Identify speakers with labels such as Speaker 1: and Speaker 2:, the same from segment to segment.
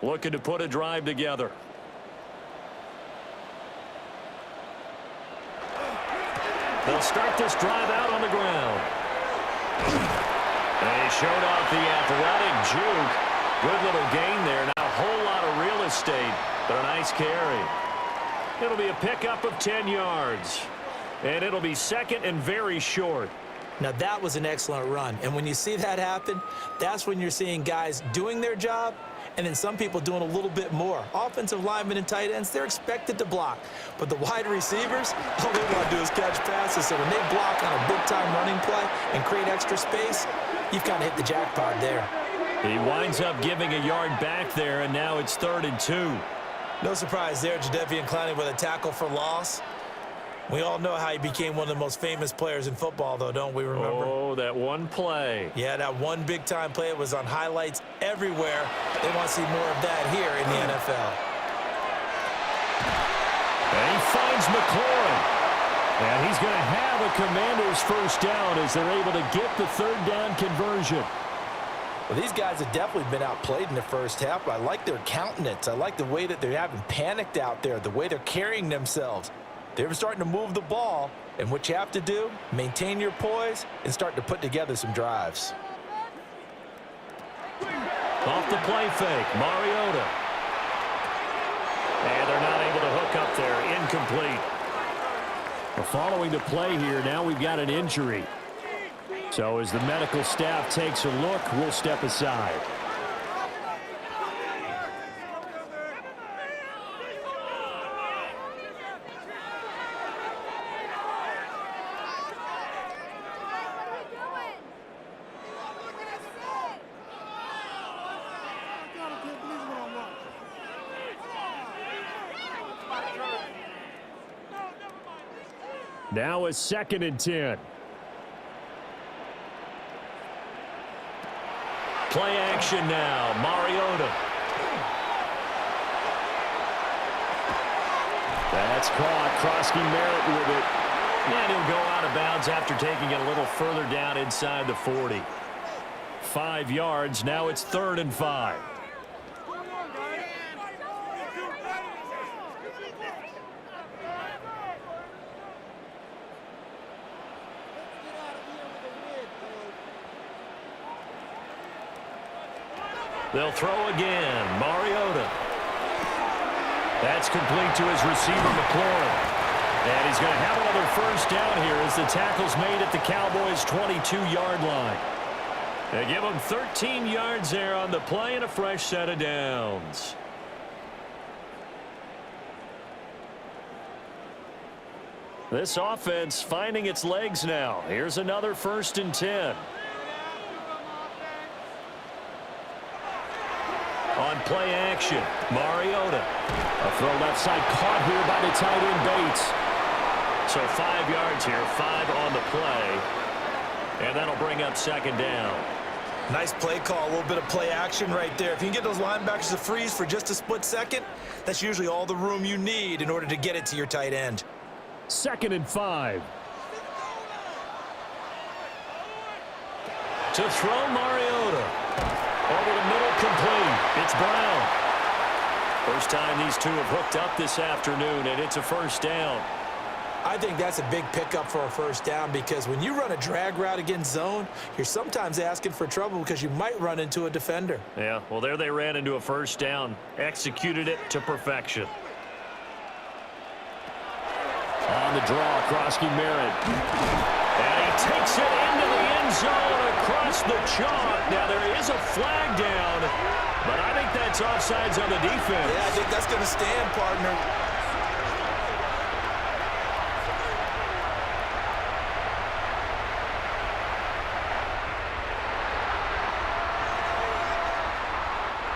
Speaker 1: looking to put a drive together. They'll start this drive out on the ground. They showed off the athletic juke. Good little gain there. Now a whole lot of real estate, but a nice carry. It'll be a pickup of 10 yards. And it'll be second and very short.
Speaker 2: Now that was an excellent run. And when you see that happen, that's when you're seeing guys doing their job and then some people doing a little bit more. Offensive linemen and tight ends, they're expected to block. But the wide receivers, all they want to do is catch passes. So when they block on a big-time running play and create extra space, you've kind of hit the jackpot there.
Speaker 1: He winds up giving a yard back there, and now it's 3rd and 2.
Speaker 2: No surprise there, Jadeveon Clowney with a tackle for loss. We all know how he became one of the most famous players in football, though, don't we remember?
Speaker 1: Oh, that one play.
Speaker 2: Yeah, that one big-time play. It was on highlights everywhere. They want to see more of that here in the NFL.
Speaker 1: And he finds McLaurin. And he's going to have a Commanders first down as they're able to get the 3rd down conversion.
Speaker 2: Well, these guys have definitely been outplayed in the first half, but I like their countenance. I like the way that they haven't panicked out there, the way they're carrying themselves. They're starting to move the ball, and what you have to do, maintain your poise and start to put together some drives.
Speaker 1: Off the play fake, Mariota. And they're not able to hook up there, incomplete. Well, following the play here, now we've got an injury. So as the medical staff takes a look, we'll step aside. Now a 2nd and 10. Play action now. Mariota. That's caught. Krosky Merritt with it. And he'll go out of bounds after taking it a little further down inside the 40. 5 yards. Now it's 3rd and 5. They'll throw again. Mariota. That's complete to his receiver, McLaurin. And he's going to have another first down here as the tackle's made at the Cowboys' 22-yard line. They give him 13 yards there on the play and a fresh set of downs. This offense finding its legs now. Here's another 1st and 10. On play action, Mariota. A throw left side caught here by the tight end Bates. So 5 yards here, 5 on the play. And that'll bring up 2nd down.
Speaker 2: Nice play call, a little bit of play action right there. If you can get those linebackers to freeze for just a split second, that's usually all the room you need in order to get it to your tight end.
Speaker 1: 2nd and 5. To throw Mariota. Over the middle, complete. It's Brown. First time these two have hooked up this afternoon, and it's a first down.
Speaker 2: I think that's a big pickup for a first down because when you run a drag route against zone, you're sometimes asking for trouble because you might run into a defender.
Speaker 1: Yeah, well, there they ran into a first down. Executed it to perfection. On the draw, Krosky Merritt. And he takes it into the end zone across the chalk. Now, there is a flag down, but I think that's offsides on the defense.
Speaker 2: Yeah, I think that's going to stand, partner.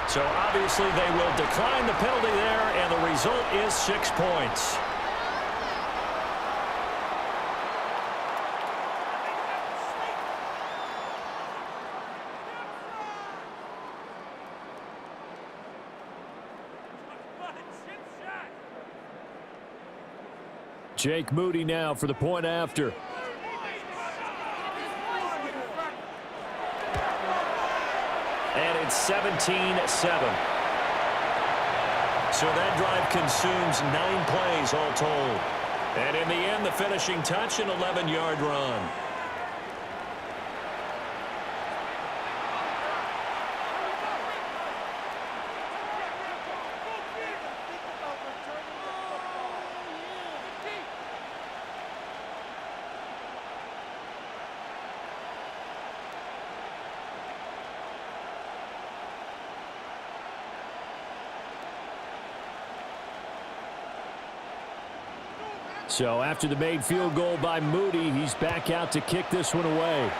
Speaker 1: So, obviously, they will decline the penalty there, and the result is 6 points. Jake Moody now for the point after. And it's 17-7. So that drive consumes 9 plays all told. And in the end, the finishing touch, an 11-yard run. So after the made field goal by Moody, he's back out to kick this one away.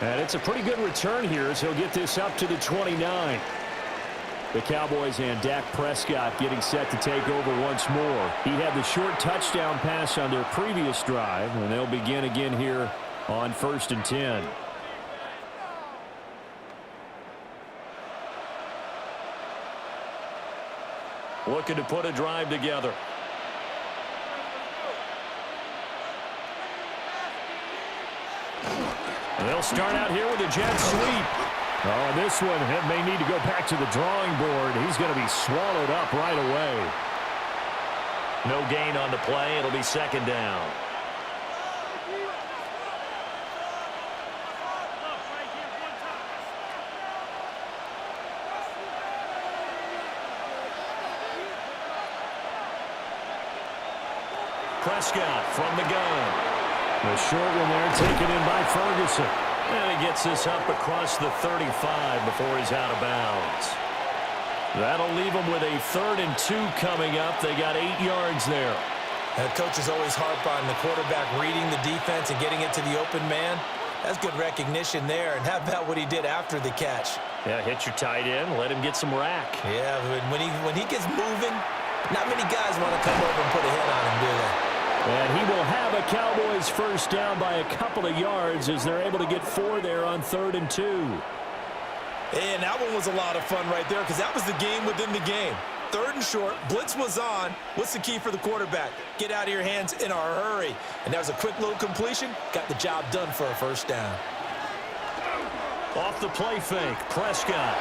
Speaker 1: And it's a pretty good return here as he'll get this up to the 29. The Cowboys and Dak Prescott getting set to take over once more. He had the short touchdown pass on their previous drive, and they'll begin again here on 1st and 10. Looking to put a drive together. And they'll start out here with a jet sweep. Oh, this one may need to go back to the drawing board. He's going to be swallowed up right away. No gain on the play. It'll be 2nd down. Prescott from the gun. The short one there taken in by Ferguson. And he gets this up across the 35 before he's out of bounds. That'll leave him with a 3rd and 2 coming up. They got 8 yards there.
Speaker 2: Coaches always harp on the quarterback reading the defense and getting it to the open man. That's good recognition there. And how about what he did after the catch?
Speaker 1: Yeah, hit your tight end, let him get some rack.
Speaker 2: Yeah, when he gets moving, not many guys want to come over and put a hit on him, do they?
Speaker 1: And he will have a Cowboys 1st down by a couple of yards as they're able to get 4 there on 3rd and 2.
Speaker 2: And that one was a lot of fun right there because that was the game within the game. 3rd and short, blitz was on. What's the key for the quarterback? Get out of your hands in a hurry. And that was a quick little completion. Got the job done for a 1st down.
Speaker 1: Off the play fake, Prescott.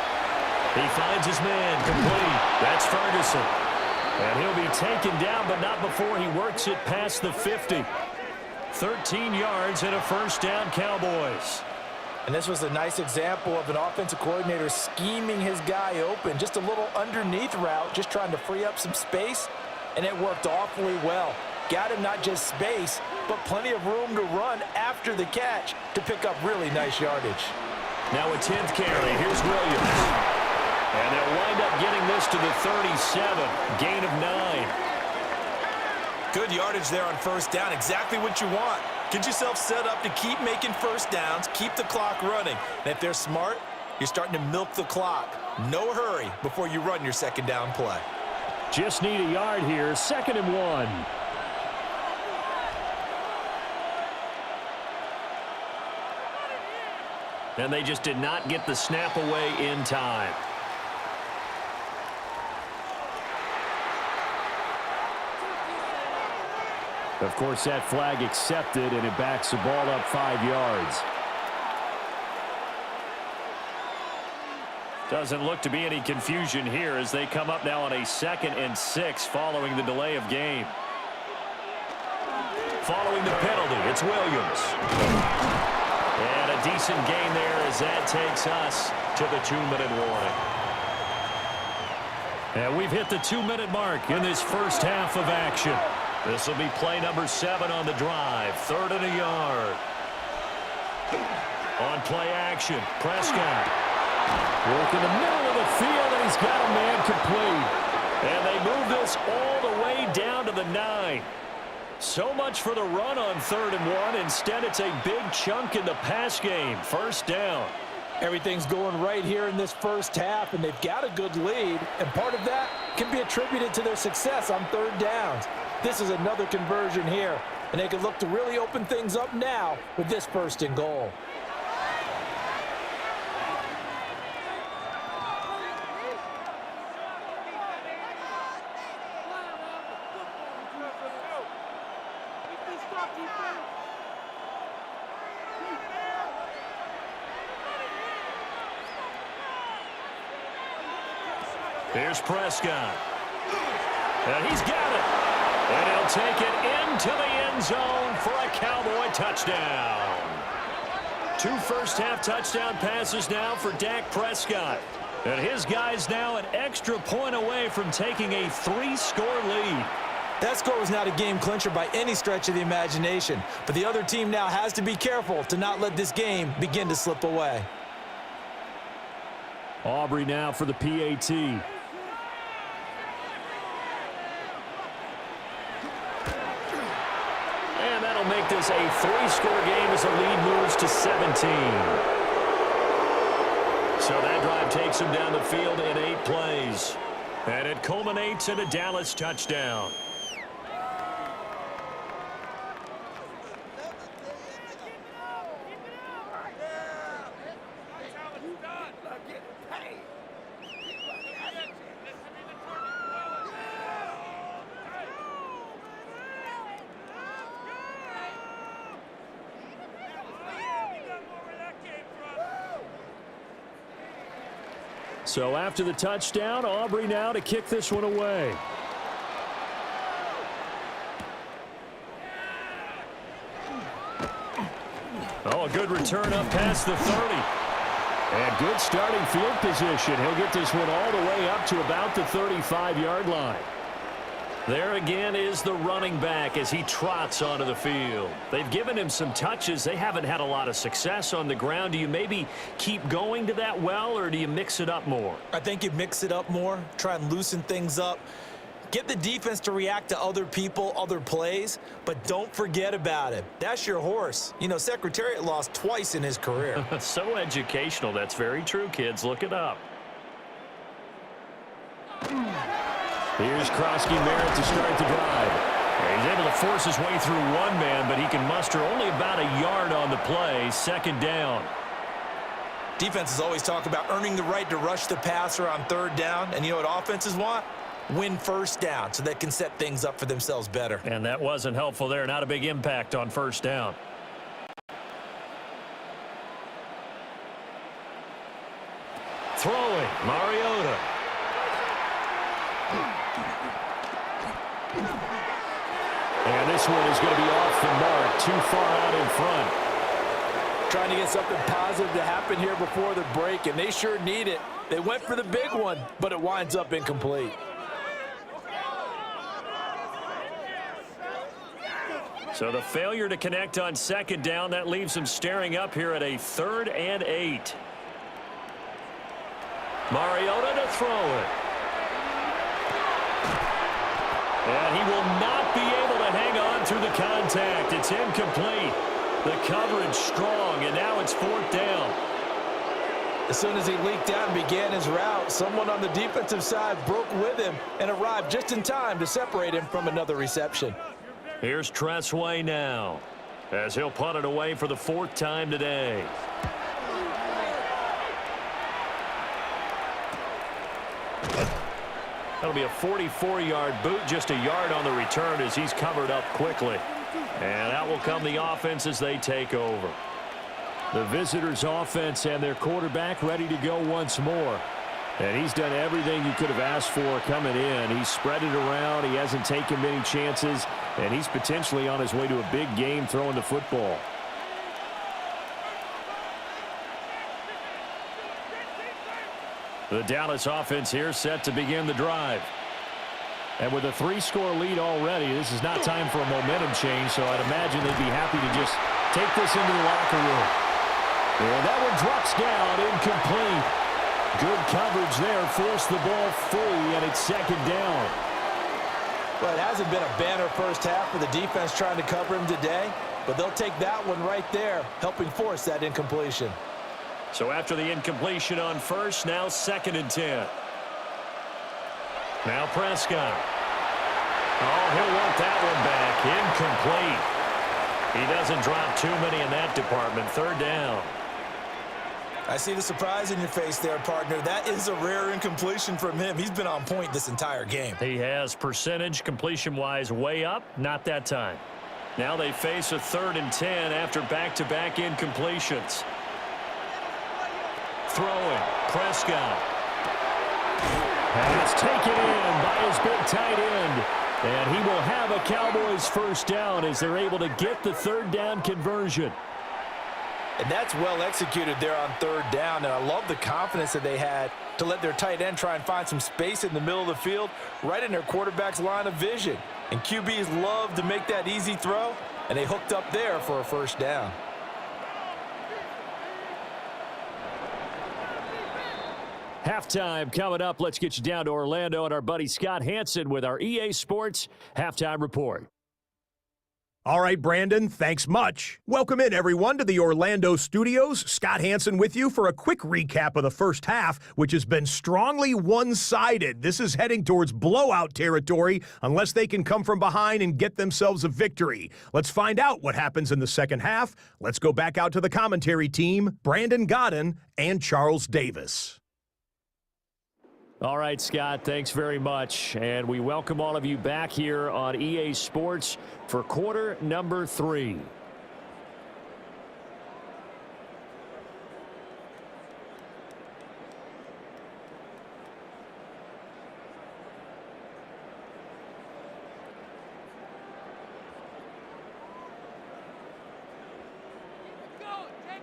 Speaker 1: He finds his man complete. That's Ferguson. And he'll be taken down, but not before he works it past the 50. 13 yards and a 1st down, Cowboys.
Speaker 2: And this was a nice example of an offensive coordinator scheming his guy open. Just a little underneath route, just trying to free up some space, and it worked awfully well. Got him not just space, but plenty of room to run after the catch to pick up really nice yardage.
Speaker 1: Now a 10th carry. Here's Williams. And they'll wind up getting this to the 37. Gain of 9.
Speaker 2: Good yardage there on 1st down. Exactly what you want. Get yourself set up to keep making 1st downs, keep the clock running. And if they're smart, you're starting to milk the clock. No hurry before you run your 2nd down play.
Speaker 1: Just need a yard here. 2nd and 1. And they just did not get the snap away in time. Of course, that flag accepted, and it backs the ball up 5 yards. Doesn't look to be any confusion here as they come up now on a 2nd and 6 following the delay of game. Following the penalty, it's Williams. And a decent gain there as that takes us to the 2-minute warning. And we've hit the 2-minute mark in this 1st half of action. This will be play number 7 on the drive. 3rd and a yard. On play action, Prescott. Work in the middle of the field, and he's got a man complete. And they move this all the way down to the 9. So much for the run on 3rd and 1. Instead, it's a big chunk in the pass game. 1st down.
Speaker 2: Everything's going right here in this 1st half, and they've got a good lead. And part of that can be attributed to their success on 3rd downs. This is another conversion here, and they can look to really open things up now with this 1st and goal.
Speaker 1: Here's Prescott. And he's got it. And he'll take it into the end zone for a Cowboy touchdown. 2 first-half touchdown passes now for Dak Prescott. And his guys now an extra point away from taking a 3-score lead.
Speaker 2: That score was not a game clincher by any stretch of the imagination, but the other team now has to be careful to not let this game begin to slip away.
Speaker 1: Aubrey now for the PAT. And that'll make this a 3-score game as the lead moves to 17. So that drive takes him down the field in 8 plays. And it culminates in a Dallas touchdown. So after the touchdown, Aubrey now to kick this one away. Oh, a good return up past the 30. And good starting field position. He'll get this one all the way up to about the 35-yard line. There again is the running back as he trots onto the field. They've given him some touches. They haven't had a lot of success on the ground. Do you maybe keep going to that well, or do you mix it up more?
Speaker 2: I think you mix it up more, try and loosen things up. Get the defense to react to other people, other plays, but don't forget about it. That's your horse. You know, Secretariat lost twice in his career.
Speaker 1: So educational. That's very true, kids. Look it up. Here's Krosky-Merritt to start the drive. He's able to force his way through one man, but he can muster only about a yard on the play. 2nd down.
Speaker 2: Defenses always talk about earning the right to rush the passer on 3rd down, and you know what offenses want? Win 1st down so they can set things up for themselves better.
Speaker 1: And that wasn't helpful there. Not a big impact on 1st down. Throwing, Mariota. And this one is going to be off the mark, too far out in front.
Speaker 2: Trying to get something positive to happen here before the break, and they sure need it. They went for the big one, but it winds up incomplete.
Speaker 1: So the failure to connect on 2nd down, that leaves him staring up here at a 3rd and 8. Mariota to throw it. And he will not be able to hang on through the contact. It's incomplete. The coverage strong, and now it's 4th down.
Speaker 2: As soon as he leaked out and began his route, someone on the defensive side broke with him and arrived just in time to separate him from another reception.
Speaker 1: Here's Tressway now, as he'll punt it away for the 4th time today. That'll be a 44-yard boot, just a yard on the return as he's covered up quickly. And out will come the offense as they take over. The visitors' offense and their quarterback ready to go once more. And he's done everything you could have asked for coming in. He's spread it around. He hasn't taken many chances. And he's potentially on his way to a big game throwing the football. The Dallas offense here set to begin the drive. And with a 3-score lead already, this is not time for a momentum change, so I'd imagine they'd be happy to just take this into the locker room. And that one drops down, incomplete. Good coverage there, forced the ball free, and it's 2nd down.
Speaker 2: Well, it hasn't been a banner first half for the defense trying to cover him today, but they'll take that one right there, helping force that incompletion.
Speaker 1: So after the incompletion on 1st, now 2nd and 10. Now Prescott. Oh, he'll want that one back. Incomplete. He doesn't drop too many in that department. 3rd down.
Speaker 2: I see the surprise in your face there, partner. That is a rare incompletion from him. He's been on point this entire game.
Speaker 1: He has. Percentage completion-wise way up. Not that time. Now they face a 3rd and 10 after back-to-back incompletions. Throwing. Prescott. Pass taken in by his big tight end. And he will have a Cowboys first down as they're able to get the third down conversion.
Speaker 2: And that's well executed there on third down. And I love the confidence that they had to let their tight end try and find some space in the middle of the field, right in their quarterback's line of vision. And QBs love to make that easy throw, and they hooked up there for a first down.
Speaker 1: Halftime coming up. Let's get you down to Orlando and our buddy Scott Hansen with our EA Sports Halftime Report.
Speaker 3: All right, Brandon, thanks much. Welcome in, everyone, to the Orlando studios. Scott Hansen with you for a quick recap of the first half, which has been strongly one-sided. This is heading towards blowout territory unless they can come from behind and get themselves a victory. Let's find out what happens in the second half. Let's go back out to the commentary team, Brandon Godden and Charles Davis.
Speaker 1: All right, Scott, thanks very much. And we welcome all of you back here on EA Sports for quarter number 3.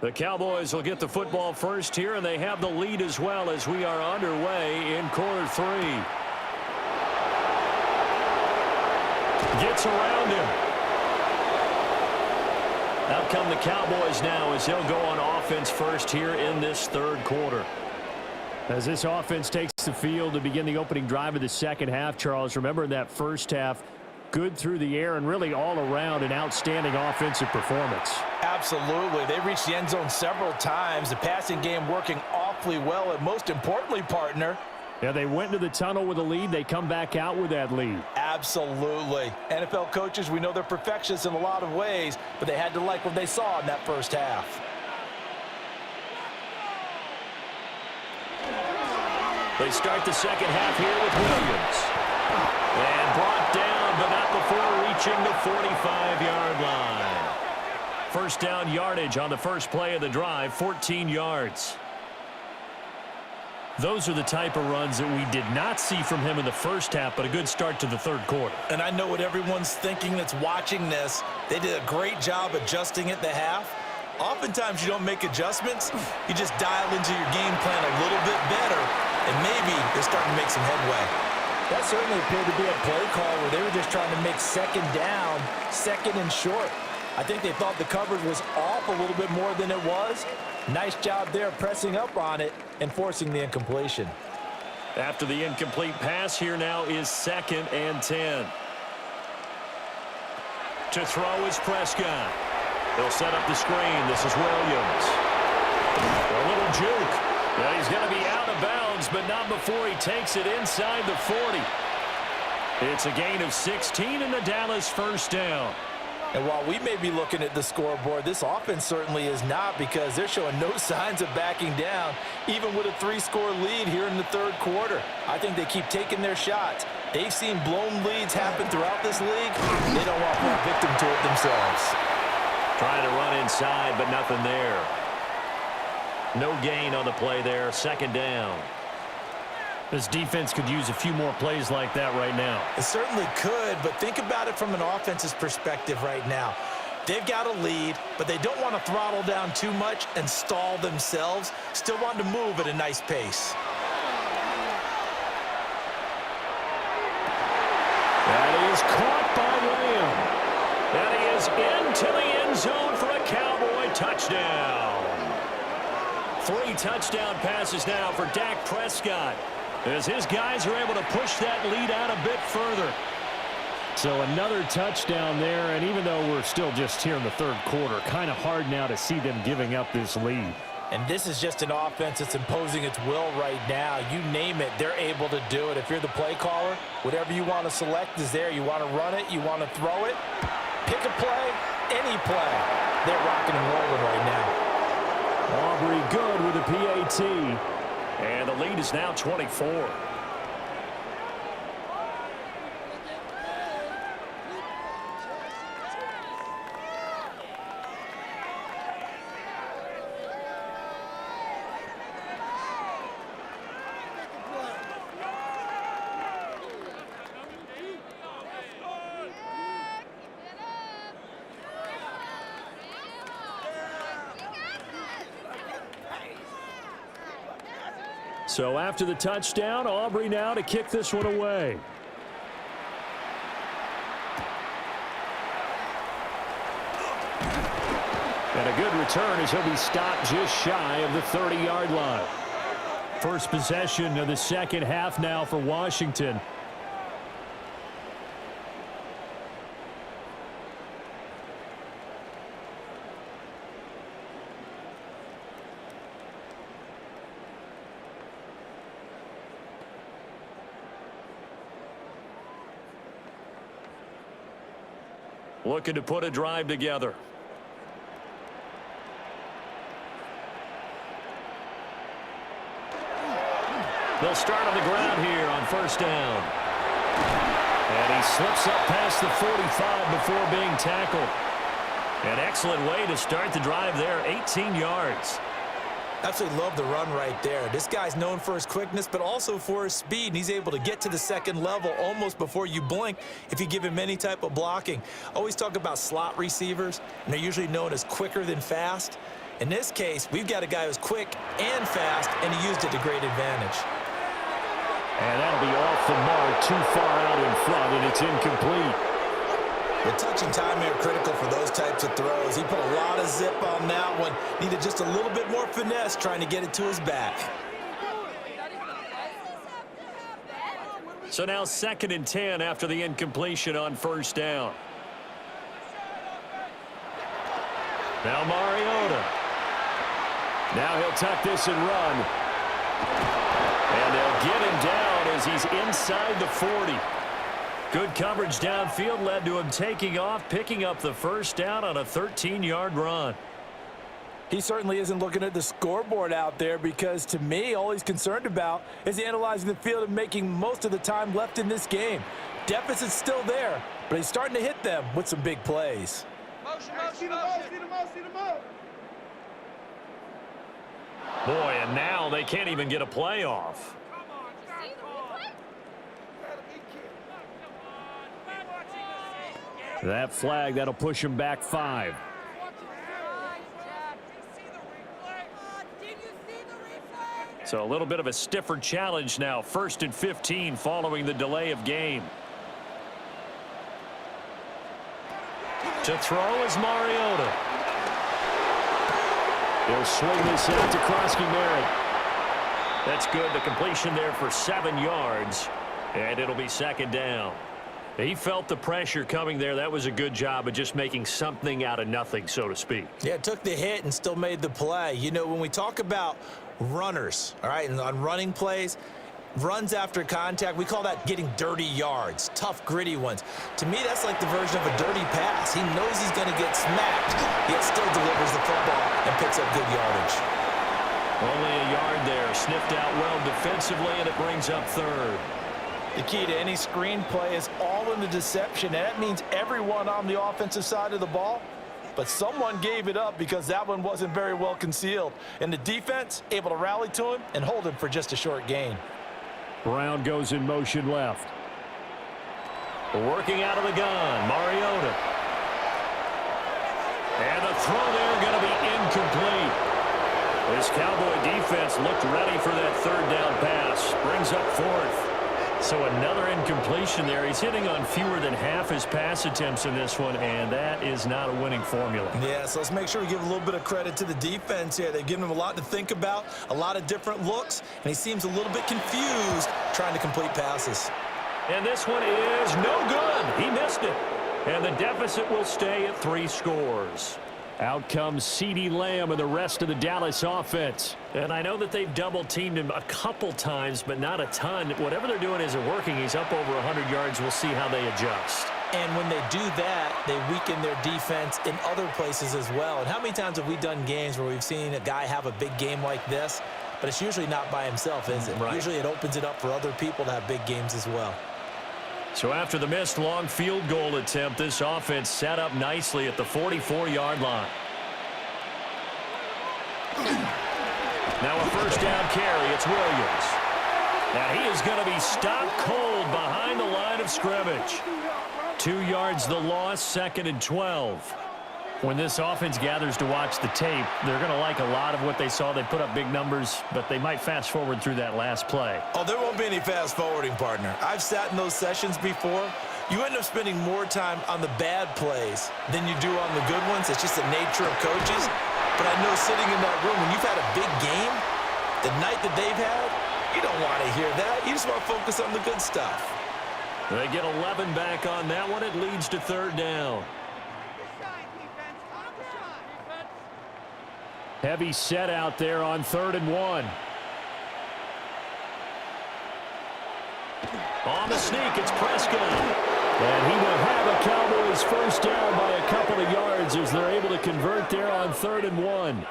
Speaker 1: The Cowboys will get the football first here, and they have the lead as well as we are underway in quarter 3. Gets around him. Out come the Cowboys now as they'll go on offense first here in this third quarter. As this offense takes the field to begin the opening drive of the second half, Charles, remember in that first half, good through the air and really all around an outstanding offensive performance.
Speaker 2: Absolutely. They reached the end zone several times. The passing game working awfully well. And most importantly, partner,
Speaker 1: yeah, they went into the tunnel with a lead. They come back out with that lead.
Speaker 2: Absolutely. NFL coaches, we know they're perfectionists in a lot of ways, but they had to like what they saw in that first half.
Speaker 1: They start the second half here with Williams. And brought down, but not before reaching the 45-yard line. First down yardage on the first play of the drive, 14 yards. Those are the type of runs that we did not see from him in the first half, but a good start to the third quarter.
Speaker 2: And I know what everyone's thinking that's watching this. They did a great job adjusting at the half. Oftentimes you don't make adjustments. You just dial into your game plan a little bit better, and maybe they're starting to make some headway. That certainly appeared to be a play call where they were just trying to make second down, second and short. I think they thought the coverage was off a little bit more than it was. Nice job there pressing up on it and forcing the incompletion.
Speaker 1: After the incomplete pass, here now is 2nd and 10. To throw is Prescott. They'll set up the screen. This is Williams. A little juke. Yeah, he's going to be out of bounds, but not before he takes it inside the 40. It's a gain of 16 in the Dallas first down.
Speaker 2: And while we may be looking at the scoreboard, this offense certainly is not, because they're showing no signs of backing down, even with a 3-score lead here in the third quarter. I think they keep taking their shots. They've seen blown leads happen throughout this league. They don't want to fall victim to it themselves.
Speaker 1: Trying to run inside, but nothing there. No gain on the play there. Second down. This defense could use a few more plays like that right now.
Speaker 2: It certainly could, but think about it from an offense's perspective right now. They've got a lead, but they don't want to throttle down too much and stall themselves. Still want to move at a nice pace.
Speaker 1: That is caught by Lamb. And he is into the end zone for a Cowboy touchdown. 3 touchdown passes now for Dak Prescott, as his guys are able to push that lead out a bit further. So another touchdown there, and even though we're still just here in the third quarter, kind of hard now to see them giving up this lead.
Speaker 2: And this is just an offense that's imposing its will right now. You name it, they're able to do it. If you're the play caller, whatever you want to select is there. You want to run it, you want to throw it, pick a play, any play. They're rocking and rolling right now.
Speaker 1: Aubrey good with a PAT. And the lead is now 24. So after the touchdown, Aubrey now to kick this one away. And a good return as he'll be stopped just shy of the 30-yard line. First possession of the second half now for Washington. Looking to put a drive together. They'll start on the ground here on first down. And he slips up past the 45 before being tackled. An excellent way to start the drive there, 18 yards.
Speaker 2: Absolutely love the run right there. This guy's known for his quickness, but also for his speed. And he's able to get to the second level almost before you blink if you give him any type of blocking. Always talk about slot receivers, and they're usually known as quicker than fast. In this case, we've got a guy who's quick and fast, and he used it to great advantage.
Speaker 1: And that'll be off the mark, too far out in front, and it's incomplete.
Speaker 2: The touch and timing are critical for those types of throws. He put a lot of zip on that one. Needed just a little bit more finesse trying to get it to his back.
Speaker 1: So now 2nd and 10 after the incompletion on first down. Now Mariota. Now he'll tuck this and run. And they'll get him down as he's inside the 40. Good coverage downfield led to him taking off, picking up the first down on a 13-yard run.
Speaker 4: He certainly isn't looking at the scoreboard out there because, to me, all he's concerned about is analyzing the field and making most of the time left in this game. Deficit's still there, but he's starting to hit them with some big plays.
Speaker 5: Motion.
Speaker 1: Boy, and now they can't even get a play off. That flag, that'll push him back 5. So a little bit of a stiffer challenge now. 1st and 15 following the delay of game. To throw is Mariota. He'll swing this out to Krosky-Merritt. That's good. The completion there for 7 yards. And it'll be 2nd down. He felt the pressure coming there. That was a good job of just making something out of nothing, so to speak.
Speaker 2: Yeah, took the hit and still made the play. You know, when we talk about runners, all right, and on running plays, runs after contact, we call that getting dirty yards, tough, gritty ones. To me, that's like the version of a dirty pass. He knows he's going to get smacked, yet still delivers the football and picks up good yardage.
Speaker 1: Only a yard there, sniffed out well defensively, and it brings up 3rd.
Speaker 4: The key to any screen play is all in the deception, and that means everyone on the offensive side of the ball. But someone gave it up because that one wasn't very well concealed. And the defense able to rally to him and hold him for just a short gain.
Speaker 1: Brown goes in motion left. Working out of the gun, Mariota. And the throw there going to be incomplete. This Cowboy defense looked ready for that 3rd down pass. Brings up 4th. So another incompletion there. He's hitting on fewer than half his pass attempts in this one, and that is not a winning formula.
Speaker 2: Yeah, so let's make sure we give a little bit of credit to the defense here. They've given him a lot to think about, a lot of different looks, and he seems a little bit confused trying to complete passes.
Speaker 1: And this one is no good. He missed it. And the deficit will stay at 3 scores. Out comes CeeDee Lamb and the rest of the Dallas offense. And I know that they've double-teamed him a couple times, but not a ton. Whatever they're doing isn't working. He's up over 100 yards. We'll see how they adjust.
Speaker 2: And when they do that, they weaken their defense in other places as well. And how many times have we done games where we've seen a guy have a big game like this, but it's usually not by himself, is it?
Speaker 1: Right.
Speaker 2: Usually it opens it up for other people to have big games as well.
Speaker 1: So after the missed long field goal attempt, this offense set up nicely at the 44-yard line. Now a first down carry. It's Williams. Now he is going to be stopped cold behind the line of scrimmage. 2 yards the loss, 2nd and 12. When this offense gathers to watch the tape, they're going to like a lot of what they saw. They put up big numbers, but they might fast forward through that last play.
Speaker 2: Oh, there won't be any fast forwarding, partner. I've sat in those sessions before. You end up spending more time on the bad plays than you do on the good ones. It's just the nature of coaches. But I know sitting in that room, when you've had a big game, the night that they've had, you don't want to hear that. You just want to focus on the good stuff.
Speaker 1: They get 11 back on that one. It leads to third down. Heavy set out there on 3rd and 1. On the sneak, it's Prescott. And he will have a Cowboys first down by a couple of yards as they're able to convert there on 3rd and 1.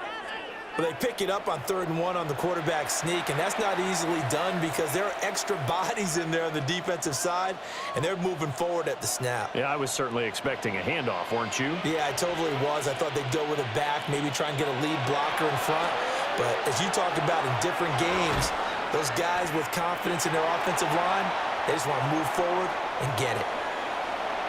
Speaker 2: Well, they pick it up on 3rd and 1 on the quarterback sneak, and that's not easily done because there are extra bodies in there on the defensive side, and they're moving forward at the snap.
Speaker 1: Yeah, I was certainly expecting a handoff, weren't you?
Speaker 2: Yeah, I totally was. I thought they'd go with it back, maybe try and get a lead blocker in front. But as you talk about in different games, those guys with confidence in their offensive line, they just want to move forward and get it.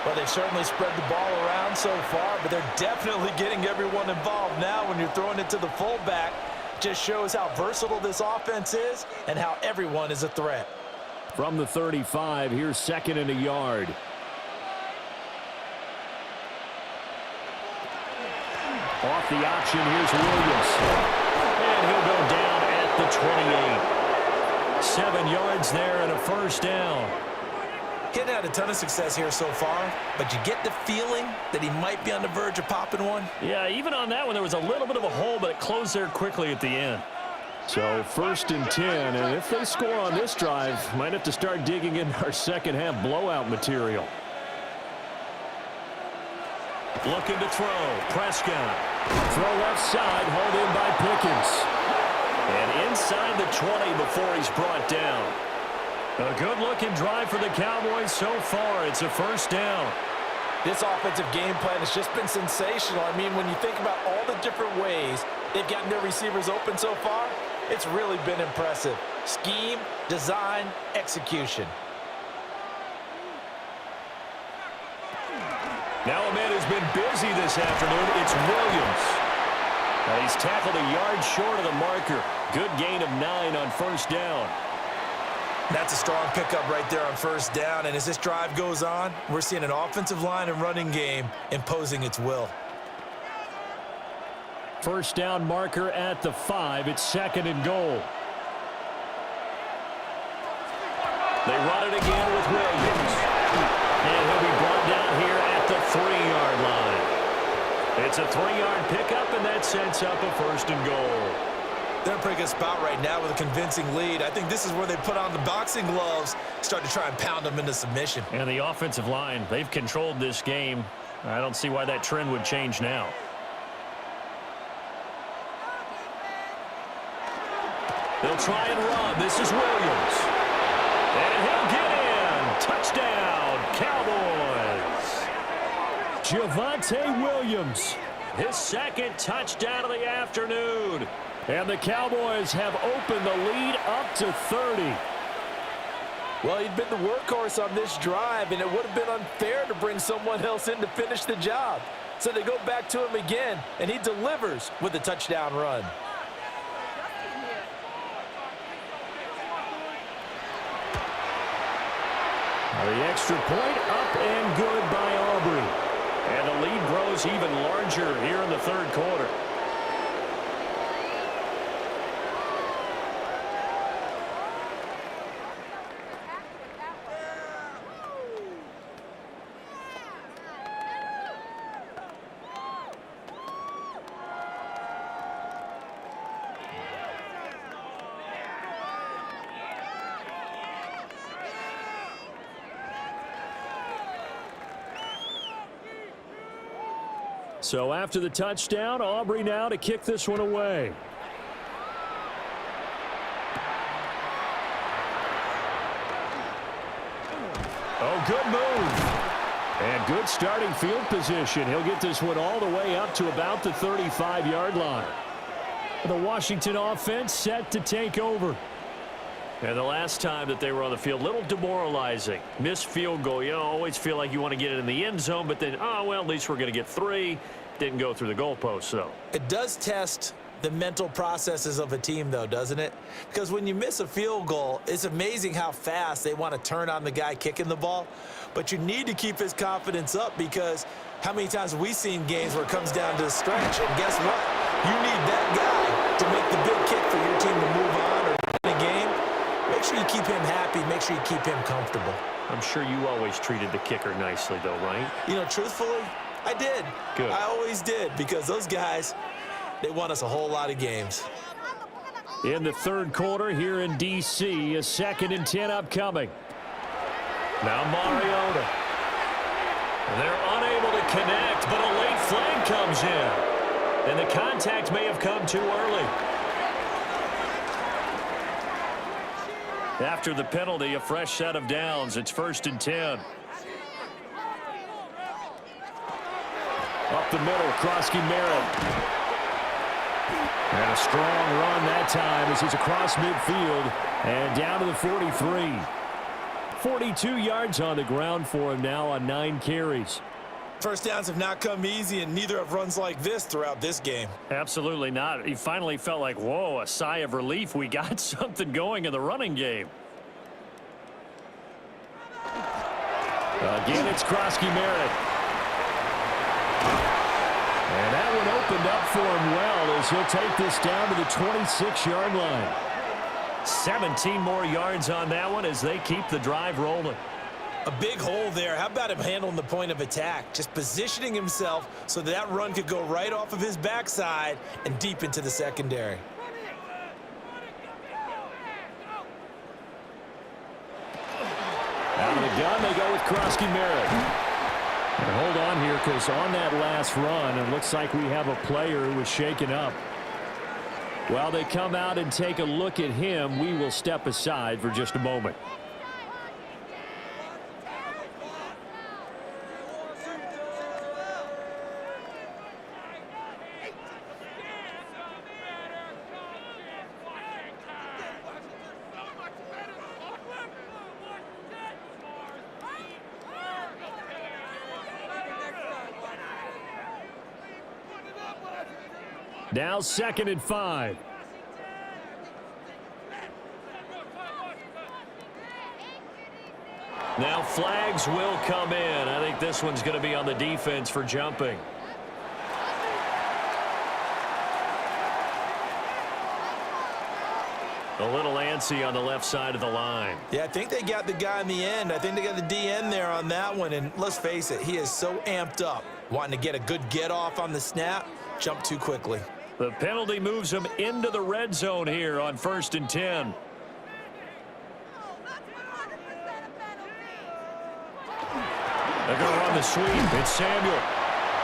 Speaker 4: Well, they've certainly spread the ball around so far, but they're definitely getting everyone involved now when you're throwing it to the fullback. Just shows how versatile this offense is and how everyone is a threat.
Speaker 1: From the 35, here's 2nd and a yard. Off the option, here's Williams. And he'll go down at the 28. 7 yards there and a first down.
Speaker 2: Getting had a ton of success here so far, but you get the feeling that he might be on the verge of popping one.
Speaker 1: Yeah, even on that one, there was a little bit of a hole, but it closed there quickly at the end. So 1st and 10, and if they score on this drive, might have to start digging in our second half blowout material. Looking to throw. Prescott. Throw left side, hauled in by Pickens. And inside the 20 before he's brought down. A good-looking drive for the Cowboys so far. It's a first down.
Speaker 4: This offensive game plan has just been sensational. I mean, when you think about all the different ways they've gotten their receivers open so far, it's really been impressive. Scheme, design, execution.
Speaker 1: Now a man who's been busy this afternoon, it's Williams. He's tackled a yard short of the marker. Good gain of 9 on first down.
Speaker 2: That's a strong pickup right there on first down, and as this drive goes on, we're seeing an offensive line and running game imposing its will.
Speaker 1: First down marker at the 5. It's 2nd and goal. They run it again with Williams. And he'll be brought down here at the 3-yard line. It's a 3-yard pickup, and that sets up a 1st and goal.
Speaker 2: They're in a pretty good spot right now with a convincing lead. I think this is where they put on the boxing gloves, start to try and pound them into submission.
Speaker 1: And the offensive line, they've controlled this game. I don't see why that trend would change now. They'll try and run. This is Williams. And he'll get in. Touchdown, Cowboys. Javonte Williams, his 2nd touchdown of the afternoon. And the Cowboys have opened the lead up to 30.
Speaker 4: Well, he'd been the workhorse on this drive, and it would have been unfair to bring someone else in to finish the job. So they go back to him again, and he delivers with a touchdown run.
Speaker 1: The extra point up and good by Aubrey. And the lead grows even larger here in the 3rd quarter. So after the touchdown, Aubrey now to kick this one away. Oh, good move. And good starting field position. He'll get this one all the way up to about the 35-yard line. The Washington offense set to take over. And the last time that they were on the field, a little demoralizing. Missed field goal. You know, always feel like you want to get it in the end zone, but then, oh, well, at least we're going to get 3. didn't go through the goalpost, though.
Speaker 2: It does test the mental processes of a team, though, doesn't it? Because when you miss a field goal, it's amazing how fast they want to turn on the guy kicking the ball. But you need to keep his confidence up, because how many times have we seen games where it comes down to the stretch? And guess what? You need that guy to make the big kick for your team to move on or win a game. Make sure you keep him happy. Make sure you keep him comfortable.
Speaker 1: I'm sure you always treated the kicker nicely, though, right?
Speaker 2: You know, truthfully, I did.
Speaker 1: Good.
Speaker 2: I always did, because those guys, they won us a whole lot of games.
Speaker 1: In the third quarter here in D.C., a 2nd and 10 upcoming. Now Mariota. They're unable to connect, but a late flag comes in. And the contact may have come too early. After the penalty, a fresh set of downs. It's 1st and 10. Up the middle, Krosky Merritt. And a strong run that time as he's across midfield and down to the 43. 42 yards on the ground for him now on 9 carries.
Speaker 2: First downs have not come easy, and neither have runs like this throughout this game.
Speaker 1: Absolutely not. He finally felt like, whoa, a sigh of relief. We got something going in the running game. Again, it's Krosky Merritt. And that one opened up for him well as he'll take this down to the 26-yard line. 17 more yards on that one as they keep the drive rolling.
Speaker 2: A big hole there. How about him handling the point of attack? Just positioning himself so that run could go right off of his backside and deep into the secondary.
Speaker 1: Out of the gun, they go with Krosky Merritt. And hold on here, because on that last run, it looks like we have a player who was shaken up. While they come out and take a look at him, we will step aside for just a moment. Now 2nd and 5. Now flags will come in. I think this one's going to be on the defense for jumping. A little antsy on the left side of the line.
Speaker 2: Yeah, I think they got the guy in the end. I think they got the DN there on that one. And let's face it, he is so amped up, wanting to get a good get off on the snap, jump too quickly.
Speaker 1: The penalty moves him into the red zone here on 1st and 10. They're going to run the sweep. It's Samuel.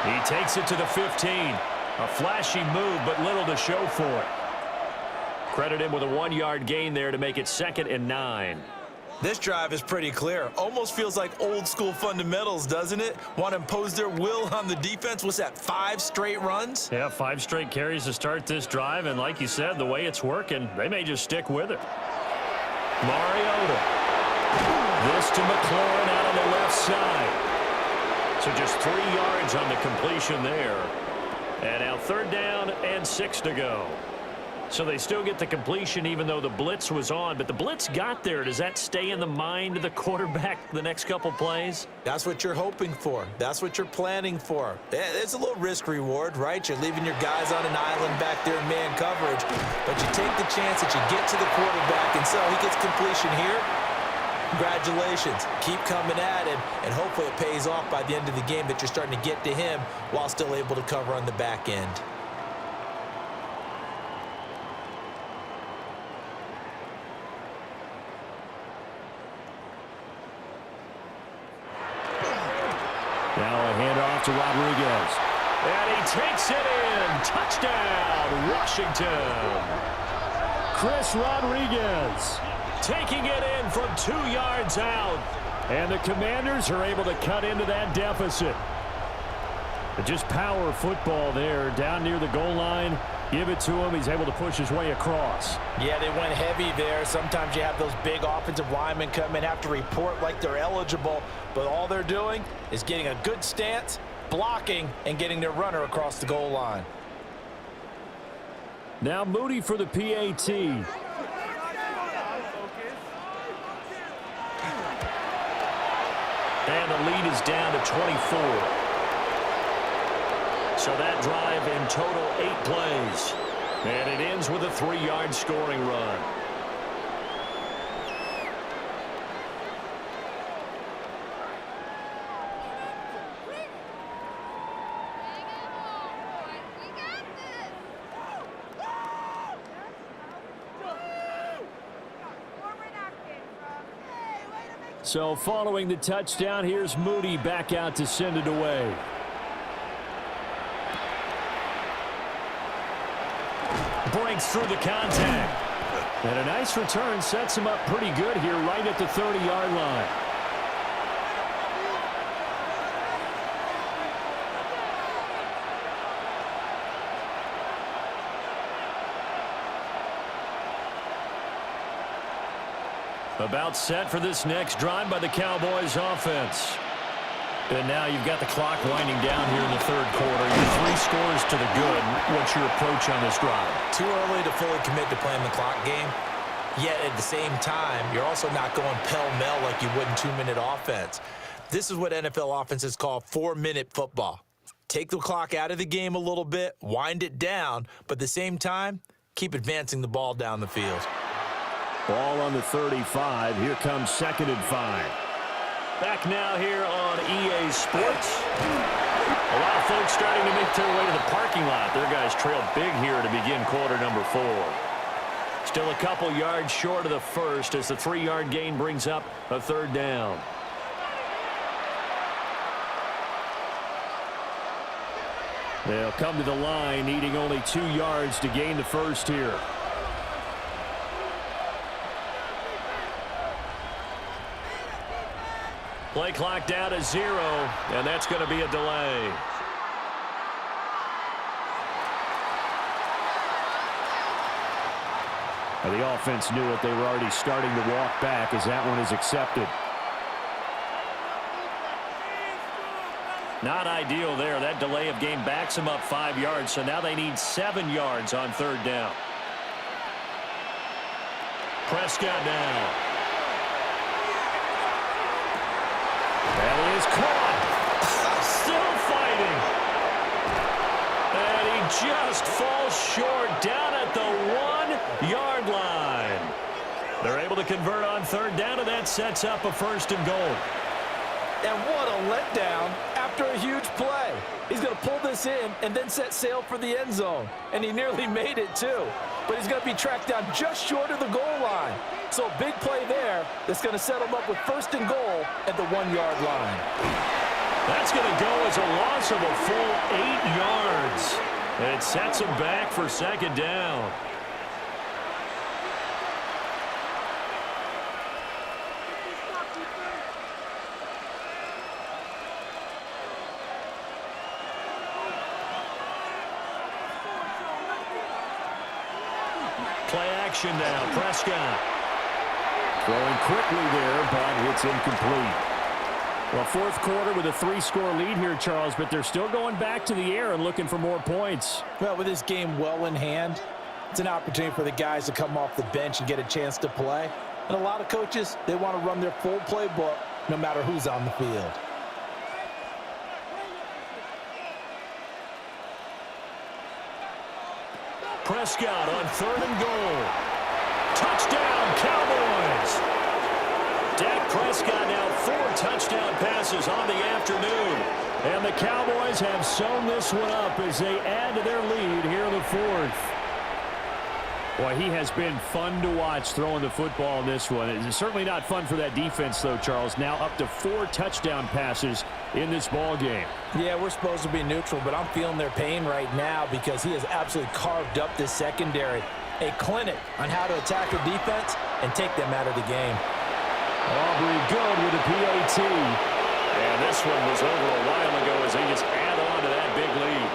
Speaker 1: He takes it to the 15. A flashy move, but little to show for it. Credit him with a 1-yard gain there to make it 2nd and 9.
Speaker 2: This drive is pretty clear. Almost feels like old school fundamentals, doesn't it? Want to impose their will on the defense. What's that, 5 straight runs?
Speaker 1: Yeah, 5 straight carries to start this drive. And like you said, the way it's working, they may just stick with it. Mariota. This to McLaurin out on the left side. So just 3 yards on the completion there. And now 3rd down and 6 to go. So they still get the completion even though the blitz was on. But the blitz got there. Does that stay in the mind of the quarterback the next couple plays?
Speaker 2: That's what you're hoping for. That's what you're planning for. It's a little risk reward, right? You're leaving your guys on an island back there in man coverage. But you take the chance that you get to the quarterback, and so he gets completion here. Congratulations. Keep coming at him, and hopefully it pays off by the end of the game that you're starting to get to him while still able to cover on the back end.
Speaker 1: Now a handoff to Rodriguez. And he takes it in. Touchdown, Washington. Chris Rodriguez taking it in from 2 yards out. And the Commanders are able to cut into that deficit. But just power football there down near the goal line. Give it to him. He's able to push his way across.
Speaker 2: Yeah, they went heavy there. Sometimes you have those big offensive linemen come in, have to report like they're eligible, but all they're doing is getting a good stance
Speaker 4: blocking and getting their runner across the goal line.
Speaker 1: Now Moody for the PAT. And the lead is down to 24. So that drive in total 8 plays. And it ends with a 3-yard scoring run. So following the touchdown, here's Moody back out to send it away. Breaks through the contact. And a nice return sets him up pretty good here right at the 30-yard line. About set for this next drive by the Cowboys offense. And now you've got the clock winding down here in the third quarter. You're 3 scores to the good. What's your approach on this drive?
Speaker 2: Too early to fully commit to playing the clock game. Yet at the same time, you're also not going pell-mell like you would in 2-minute offense. This is what NFL offenses call 4-minute football. Take the clock out of the game a little bit, wind it down, but at the same time, keep advancing the ball down the field.
Speaker 1: Ball on the 35. Here comes 2nd and 5. Back now here on EA Sports. A lot of folks starting to make their way to the parking lot. Their guys trailed big here to begin quarter number 4. Still a couple yards short of the first as the 3-yard gain brings up a 3rd down. They'll come to the line needing only 2 yards to gain the first here. Play clock down to 0, and that's going to be a delay. Now the offense knew it. They were already starting to walk back as that one is accepted. Not ideal there. That delay of game backs them up 5 yards, so now they need 7 yards on 3rd down. Prescott now. That is caught. Still fighting. And he just falls short down at the 1-yard line. They're able to convert on 3rd down, and that sets up a 1st and goal.
Speaker 4: And what a letdown after a huge play. He's going to pull this in and then set sail for the end zone. And he nearly made it, too. But he's going to be tracked down just short of the goal line. So a big play there that's going to set him up with 1st and goal at the 1-yard line.
Speaker 1: That's going to go as a loss of a full 8 yards. And it sets him back for 2nd down. Play action now. Prescott. Throwing quickly there, but it's incomplete. Well, 4th quarter with a 3-score lead here, Charles, but they're still going back to the air and looking for more points.
Speaker 4: Well, with this game well in hand, it's an opportunity for the guys to come off the bench and get a chance to play. And a lot of coaches, they want to run their full playbook no matter who's on the field.
Speaker 1: Prescott on 3rd and goal. Touchdown, Cowboys! Dak Prescott now 4 touchdown passes on the afternoon. And the Cowboys have sewn this one up as they add to their lead here in the 4th. Boy, he has been fun to watch throwing the football in this one. It's certainly not fun for that defense, though, Charles. Now up to 4 touchdown passes in this ball game.
Speaker 4: Yeah, we're supposed to be neutral, but I'm feeling their pain right now because he has absolutely carved up this secondary. A clinic on how to attack the defense and take them out of the game.
Speaker 1: Aubrey good with the PAT. And this one was over a while ago as they just add on to that big lead.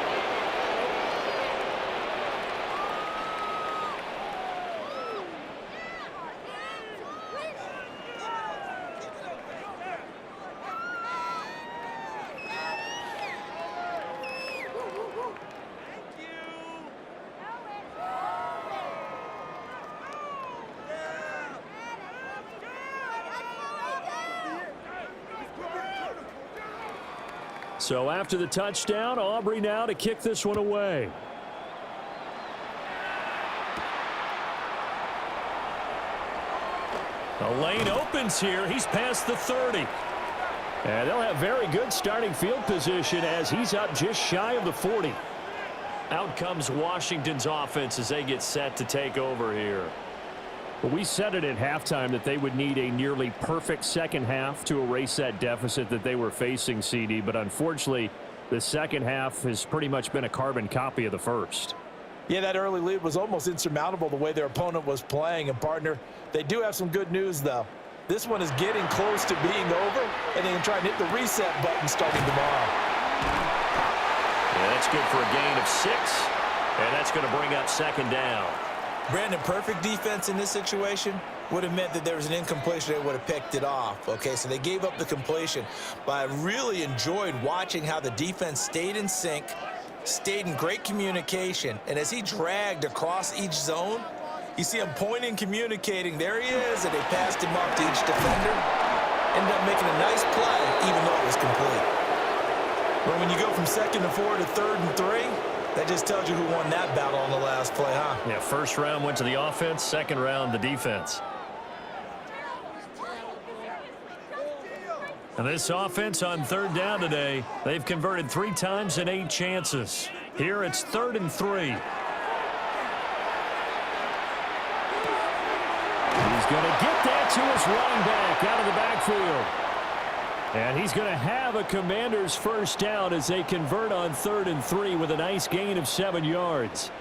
Speaker 1: So after the touchdown, Aubrey now to kick this one away. The lane opens here. He's past the 30. And they'll have very good starting field position as he's up just shy of the 40. Out comes Washington's offense as they get set to take over here. Well, we said it at halftime that they would need a nearly perfect second half to erase that deficit that they were facing, CD. But unfortunately, the second half has pretty much been a carbon copy of the first.
Speaker 4: Yeah, that early lead was almost insurmountable the way their opponent was playing. And, partner, they do have some good news, though. This one is getting close to being over, and they can try and hit the reset button starting tomorrow.
Speaker 1: Yeah, that's good for a gain of 6, and that's going to bring up second down.
Speaker 2: Brandon, perfect defense in this situation would have meant that there was an incompletion. They would have picked it off. Okay, so they gave up the completion. But I really enjoyed watching how the defense stayed in sync, stayed in great communication, and as he dragged across each zone, you see him pointing, communicating. There he is, and they passed him off to each defender. Ended up making a nice play, even though it was complete. But when you go from 2nd and 4 to 3rd and 3, that just tells you who won that battle on the last play, huh?
Speaker 1: Yeah, first round went to the offense, second round the defense. And this offense on 3rd down today, they've converted 3 times in 8 chances. Here it's 3rd and 3. He's going to get that to his running back out of the backfield. And he's going to have a Commanders first down as they convert on 3rd and 3 with a nice gain of 7 yards.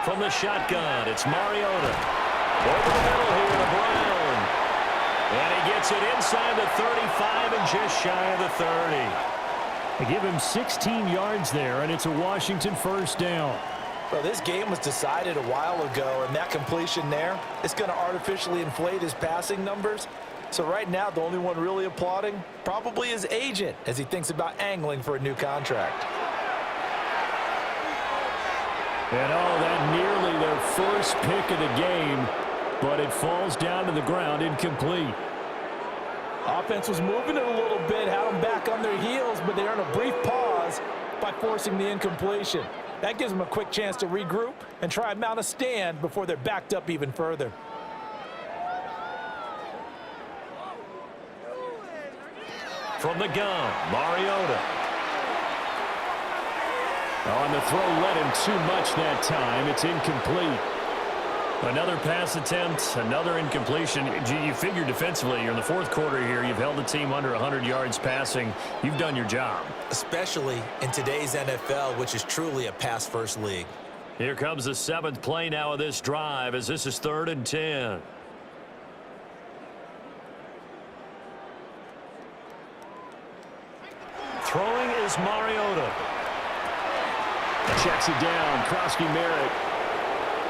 Speaker 1: From the shotgun, it's Mariota. Over the middle here to Brown. And he gets it inside the 35 and just shy of the 30. They give him 16 yards there, and it's a Washington first down.
Speaker 4: Well, this game was decided a while ago, and that completion there, it's going to artificially inflate his passing numbers. So right now, the only one really applauding probably his agent as he thinks about angling for a new contract.
Speaker 1: And that nearly their first pick of the game, but it falls down to the ground incomplete.
Speaker 4: Offense was moving it a little bit, had them back on their heels, but they earned a brief pause by forcing the incompletion. That gives them a quick chance to regroup and try and mount a stand before they're backed up even further.
Speaker 1: From the gun, Mariota. On the throw, led him too much that time. It's incomplete. Another pass attempt, another incompletion. You figure defensively, you're in the 4th quarter here. You've held the team under 100 yards passing. You've done your job.
Speaker 2: Especially in today's NFL, which is truly a pass-first league.
Speaker 1: Here comes the 7th play now of this drive as this is 3rd and 10. Throwing is Mariota. Checks it down, Krosky Merritt.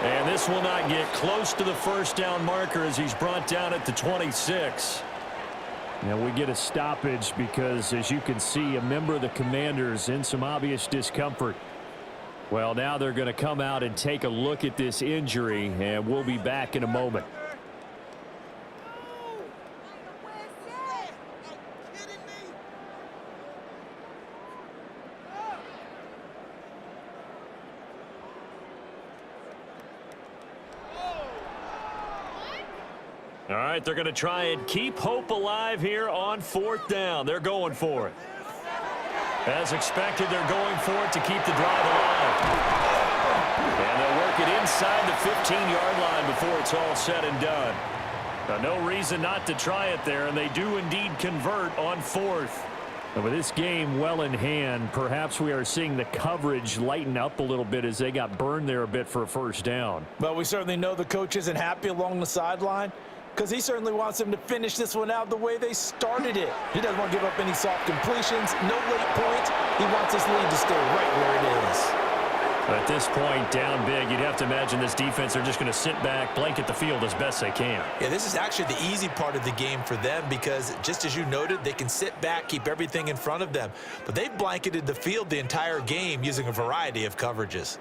Speaker 1: And this will not get close to the first down marker as he's brought down at the 26. Now we get a stoppage because, as you can see, a member of the Commanders in some obvious discomfort. Well, now they're going to come out and take a look at this injury, and we'll be back in a moment. All right, they're going to try and keep hope alive here on 4th down. They're going for it. As expected, they're going for it to keep the drive alive. And they'll work it inside the 15-yard line before it's all said and done. No reason not to try it there, and they do indeed convert on 4th. And with this game well in hand, perhaps we are seeing the coverage lighten up a little bit as they got burned there a bit for a first down.
Speaker 4: Well, we certainly know the coach isn't happy along the sideline.
Speaker 2: because he certainly wants them to finish this one out the way they started it. He doesn't want to give up any soft completions, no late points. He wants this lead to stay right where it is.
Speaker 1: At this point, down big, you'd have to imagine this defense are just going to sit back, blanket the field as best they can.
Speaker 2: Yeah, this is actually the easy part of the game for them because, just as you noted, they can sit back, keep everything in front of them. But they've blanketed the field the entire game using a variety of coverages.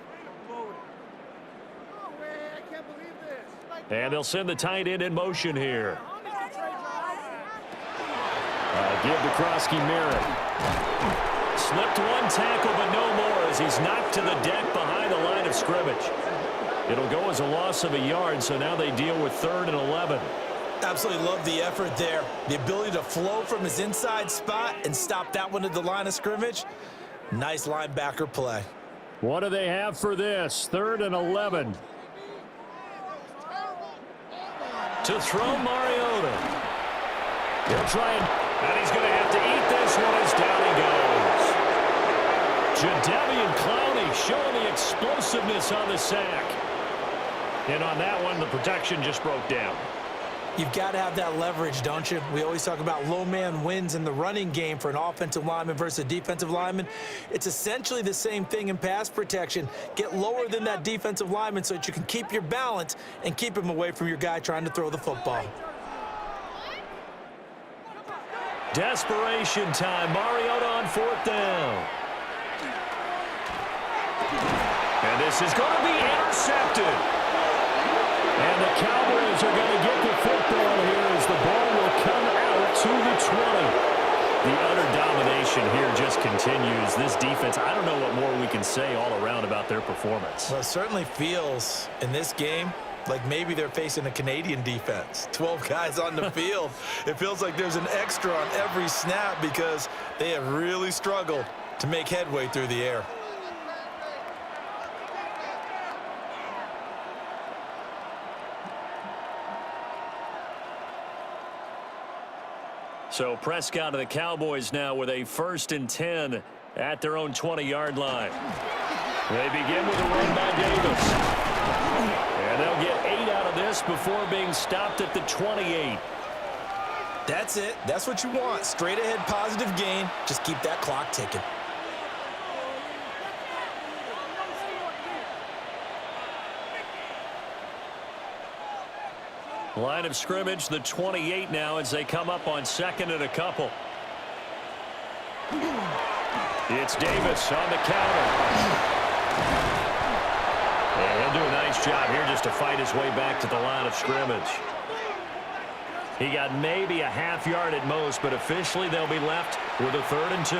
Speaker 1: And they'll send the tight end in motion here. Give to Krosky Merritt. Slipped one tackle, but no more as he's knocked to the deck behind the line of scrimmage. It'll go as a loss of a yard, so now they deal with 3rd and 11.
Speaker 2: Absolutely love the effort there. The ability to flow from his inside spot and stop that one at the line of scrimmage. Nice linebacker play.
Speaker 1: What do they have for this? 3rd and 11. To throw Mariota. He'll try and he's going to have to eat this one as down he goes. Jadeveon Clowney showing the explosiveness on the sack. And on that one, the protection just broke down.
Speaker 2: You've got to have that leverage, don't you? We always talk about low man wins in the running game for an offensive lineman versus a defensive lineman. It's essentially the same thing in pass protection. Get lower than that defensive lineman so that you can keep your balance and keep him away from your guy trying to throw the football.
Speaker 1: Desperation time. Mariota on 4th down. And this is going to be intercepted. And the Cowboys are going to get the football here as the ball will come out to the 20. The utter domination here just continues. This defense, I don't know what more we can say all around about their performance.
Speaker 2: Well, it certainly feels in this game like maybe they're facing a Canadian defense. 12 guys on the field. It feels like there's an extra on every snap because they have really struggled to make headway through the air.
Speaker 1: So Prescott of the Cowboys now with a 1st and 10 at their own 20-yard line. They begin with a run by Davis. And they'll get 8 out of this before being stopped at the 28.
Speaker 2: That's it. That's what you want. Straight ahead positive gain. Just keep that clock ticking.
Speaker 1: Line of scrimmage, the 28 now as they come up on 2nd and a couple. It's Davis on the counter. And he'll do a nice job here just to fight his way back to the line of scrimmage. He got maybe a half yard at most, but officially they'll be left with a 3rd and 2.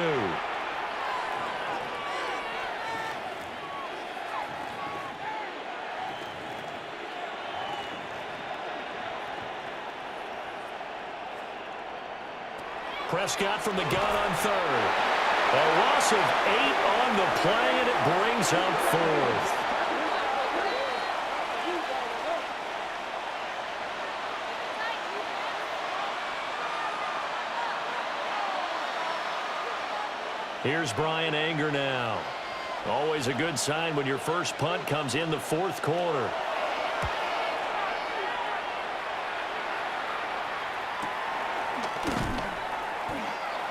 Speaker 1: Prescott from the gun on 3rd. A loss of 8 on the play, and it brings up 4th. Here's Brian Anger now. Always a good sign when your first punt comes in the 4th quarter.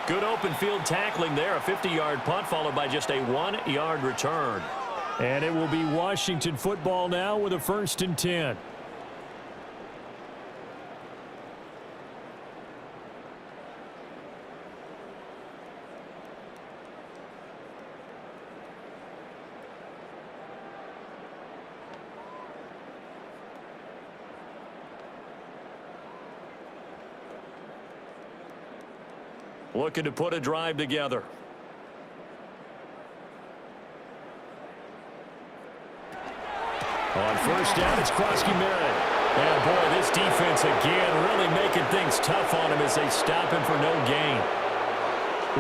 Speaker 1: Good open field tackling there. A 50-yard punt followed by just a 1-yard return. And it will be Washington football now with a 1st and 10. Looking to put a drive together. On 1st down, it's Krosky Merritt. And boy, this defense again really making things tough on him as they stop him for no gain.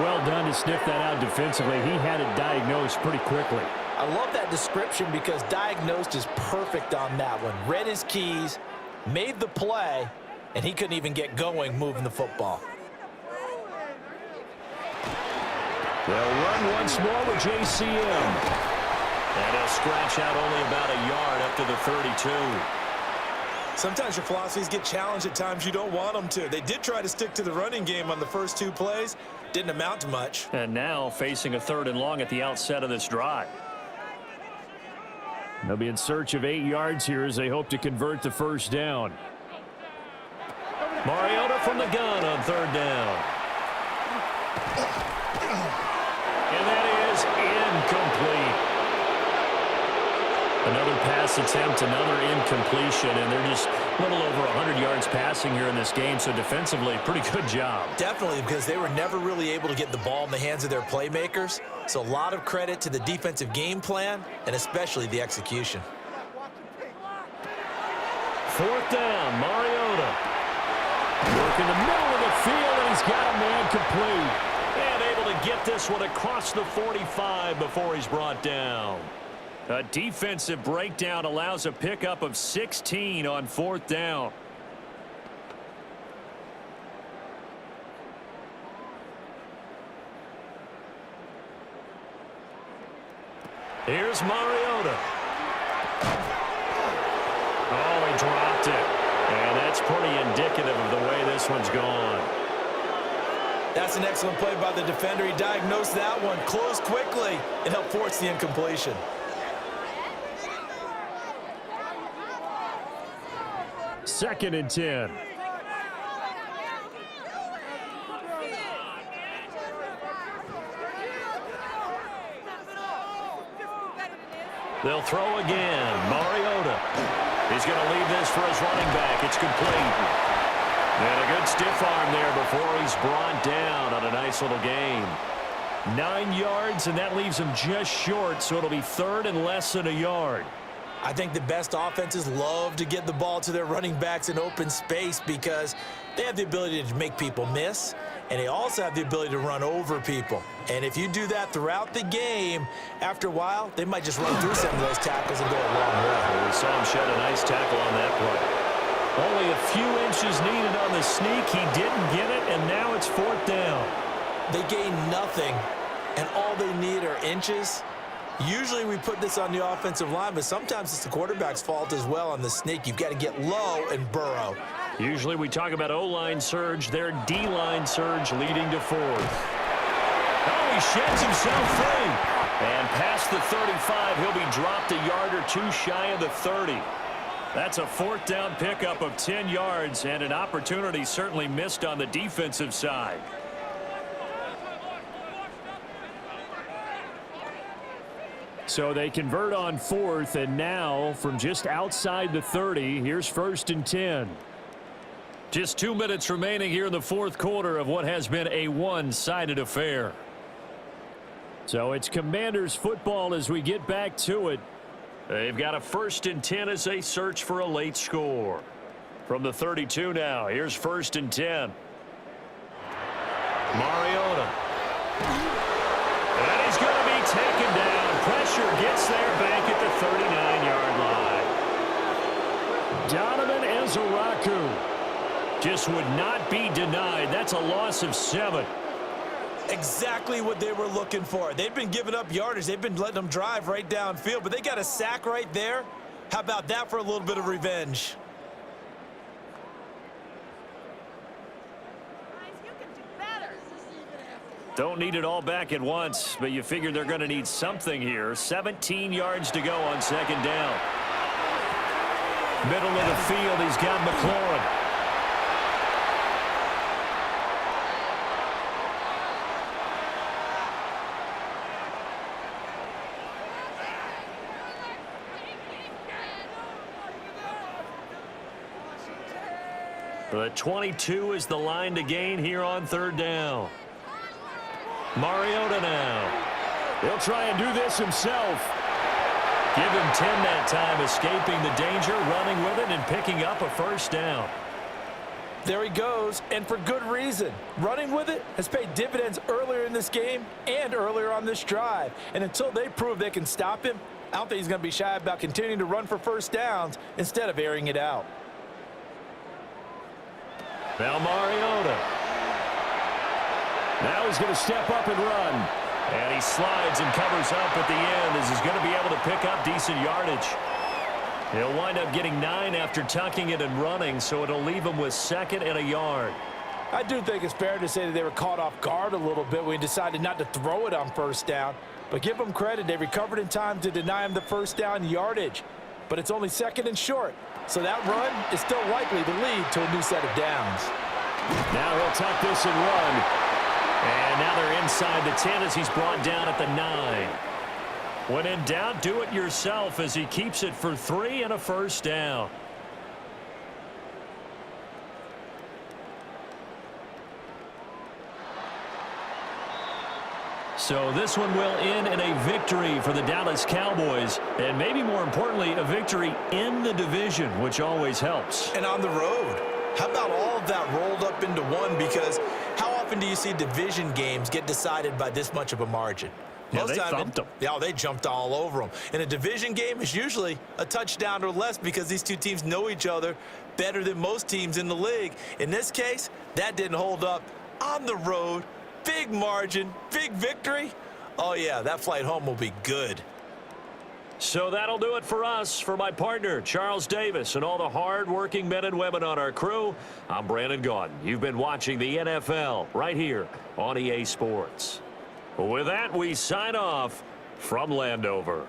Speaker 1: Well done to sniff that out defensively. He had it diagnosed pretty quickly.
Speaker 2: I love that description because diagnosed is perfect on that one. Read his keys, made the play, and he couldn't even get going moving the football.
Speaker 1: They'll run once more with JCM. And he'll scratch out only about a yard up to the 32.
Speaker 2: Sometimes your philosophies get challenged at times you don't want them to. They did try to stick to the running game on the first 2 plays. Didn't amount to much.
Speaker 1: And now facing a 3rd and long at the outset of this drive. They'll be in search of 8 yards here as they hope to convert the first down. Mariota from the gun on 3rd down. And that is incomplete. Another pass attempt, another incompletion, and they're just a little over 100 yards passing here in this game, so defensively, pretty good job.
Speaker 2: Definitely, because they were never really able to get the ball in the hands of their playmakers, so a lot of credit to the defensive game plan, and especially the execution.
Speaker 1: 4th down, Mariota. Work in the middle of the field, and he's got a man complete. And able to get this one across the 45 before he's brought down. A defensive breakdown allows a pickup of 16 on 4th down. Here's Mariota. Oh, he dropped it. And that's pretty indicative of the way this one's gone.
Speaker 2: That's an excellent play by the defender. He diagnosed that one, closed quickly, and helped force the incompletion.
Speaker 1: Second and 10. They'll throw again. Mariota. He's going to leave this for his running back. It's complete. And a good stiff arm there before he's brought down on a nice little gain. 9 yards, and that leaves him just short, so it'll be 3rd and less than a yard.
Speaker 2: I think the best offenses love to get the ball to their running backs in open space because they have the ability to make people miss, and they also have the ability to run over people. And if you do that throughout the game, after a while, they might just run through some of those tackles and go a long way.
Speaker 1: We saw him shed a nice tackle on that play. Only a few inches needed on the sneak. He didn't get it, and now it's 4th down.
Speaker 2: They gain nothing, and all they need are inches. Usually we put this on the offensive line, but sometimes it's the quarterback's fault as well on the sneak. You've got to get low and burrow.
Speaker 1: Usually we talk about O-line surge, their D-line surge leading to 4th. Oh, he sheds himself free. And past the 35, he'll be dropped a yard or 2 shy of the 30. That's a 4th down pickup of 10 yards and an opportunity certainly missed on the defensive side. So they convert on 4th, and now from just outside the 30, here's 1st and 10. Just 2 minutes remaining here in the 4th quarter of what has been a one-sided affair. So it's Commanders football as we get back to it. They've got a 1st and 10 as they search for a late score. From the 32 now, here's 1st and 10. Mariota. And he's going to be taken down. Pressure gets there back at the 39-yard line. Donovan Ezaraku just would not be denied. That's a loss of 7.
Speaker 2: Exactly what they were looking for. They've been giving up yardage. They've been letting them drive right downfield, but they got a sack right there. How about that for a little bit of revenge?
Speaker 1: Don't need it all back at once, but you figure they're going to need something here. 17 yards to go on 2nd down. Middle of the field, he's got McLaurin. The 22 is the line to gain here on 3rd down. Mariota now. He'll try and do this himself. Give him 10 that time, escaping the danger, running with it, and picking up a 1st down.
Speaker 2: There he goes, and for good reason. Running with it has paid dividends earlier in this game and earlier on this drive. And until they prove they can stop him, I don't think he's going to be shy about continuing to run for 1st downs instead of airing it out.
Speaker 1: Now Mariota. Now he's going to step up and run. And he slides and covers up at the end as he's going to be able to pick up decent yardage. He'll wind up getting 9 after tucking it and running, so it'll leave him with 2nd and a yard.
Speaker 4: I do think it's fair to say that they were caught off guard a little bit when he decided not to throw it on 1st down. But give them credit, they recovered in time to deny him the 1st down yardage. But it's only 2nd and short, so that run is still likely to lead to a new set of downs.
Speaker 1: Now he'll tuck this and run. And now they're inside the 10 as he's brought down at the 9. When in doubt, do it yourself as he keeps it for 3 and a 1st down. So this one will end in a victory for the Dallas Cowboys, and maybe more importantly, a victory in the division, which always helps.
Speaker 2: And on the road. How about all of that rolled up into one? Because how often do you see division games get decided by this much of a margin?
Speaker 1: Yeah, they thumped them.
Speaker 2: Yeah, they jumped all over them. In a division game, it's usually a touchdown or less because these two teams know each other better than most teams in the league. In this case, that didn't hold up. On the road, big margin, big victory. Oh, yeah, that flight home will be good.
Speaker 1: So that'll do it for us. For my partner, Charles Davis, and all the hard-working men and women on our crew, I'm Brandon Gaudin. You've been watching the NFL right here on EA Sports. With that, we sign off from Landover.